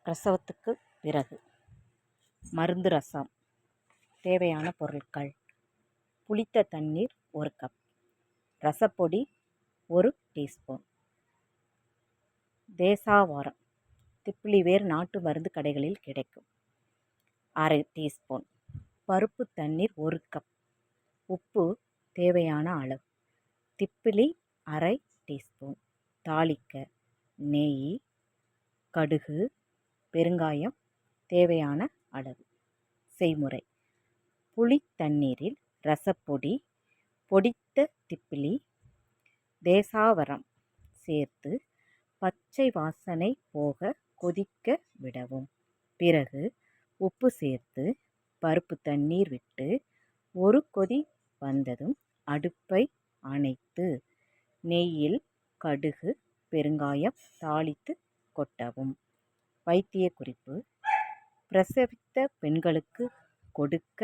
பிரசவத்துக்கு பிறகு. மருந்து ரசம். தேவையான பொருட்கள்: புளித்த தண்ணீர் 1 கப், ரசப்பொடி 1 டீஸ்பூன், தேசாவாரம் திப்பிலிவேர் நாட்டு மருந்து கடைகளில் கிடைக்கும் 1/2 டீஸ்பூன், பருப்பு தண்ணீர் 1 கப், உப்பு தேவையான அளவு, திப்பிலி 1/2 டீஸ்பூன், தாளிக்க நெய், கடுகு, பெருங்காயம் தேவையான அளவு. செய்முறை: புளி தண்ணீரில் ரசப்பொடி, பொடித்த திப்பிலி, தேசாவரம் சேர்த்து பச்சை வாசனை போக கொதிக்க விடவும். பிறகு உப்பு சேர்த்து பருப்பு தண்ணீர் விட்டு ஒரு கொதி வந்ததும் அடுப்பை அணைத்து நெய்யில் கடுகு, பெருங்காயம் தாளித்து கொட்டவும். வைத்திய குறிப்பு: பிரசவித்த பெண்களுக்கு கொடுக்க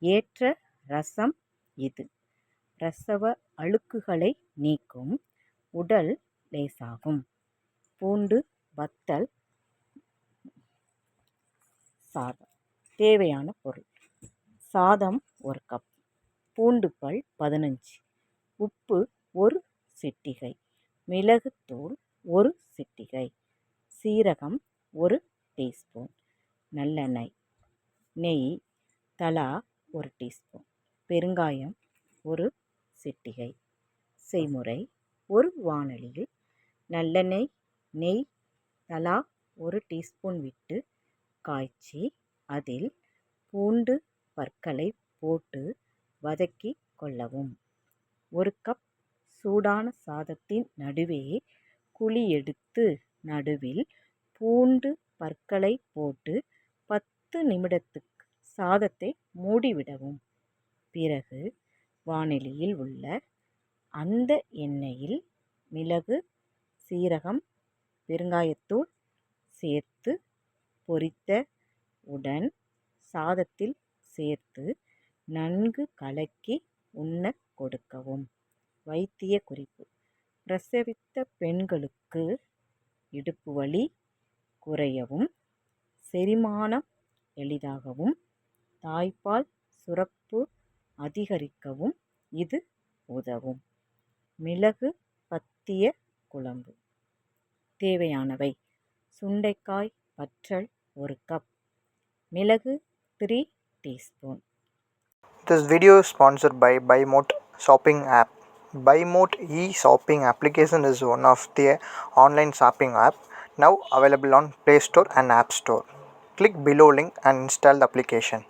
ஏற்ற ரசம் இது. பிரசவ அழுக்குகளை நீக்கும், உடல் லேசாகும். பூண்டு வத்தல் சாதம். தேவையான பொருள்: சாதம் 1 கப், பூண்டு பல் 15, உப்பு 1 சிட்டிகை, மிளகுத்தூள் 1 சிட்டிகை, சீரகம் 1 டீஸ்பூன், நல்லெண்ணெய், நெய் தலா 1 டீஸ்பூன், பெருங்காயம் 1 சிட்டிகை. செய்முறை: ஒரு வாணலியில் நல்லெண்ணெய், நெய் தலா 1 டீஸ்பூன் விட்டு காய்ச்சி அதில் பூண்டு பற்களை போட்டு வதக்கி கொள்ளவும். 1 கப் சூடான சாதத்தின் நடுவே குழி எடுத்து நடுவில் பூண்டு பற்களை போட்டு 10 நிமிடத்துக்கு சாதத்தை மூடிவிடவும். பிறகு வாணலியில் உள்ள அந்த எண்ணெயில் மிளகு, சீரகம், பெருங்காயத்தூள் சேர்த்து பொரித்த உடன் சாதத்தில் சேர்த்து நன்கு கலக்கி உண்ணக் கொடுக்கவும். வைத்திய குறிப்பு: பிரசவித்த பெண்களுக்கு இடுப்பு வலி குறையவும், செரிமானம் எளிதாகவும், தாய்ப்பால் சுரப்பு அதிகரிக்கவும் இது உதவும். மிளகு பத்திய குழம்பு. தேவையானவை: சுண்டைக்காய் வற்றல் 1 கப், மிளகு 3 teaspoon. This video is sponsored by BuyMote shopping app. BuyMote e-shopping application is one of the online shopping app now available on Play Store and App Store. Click below link and install the application.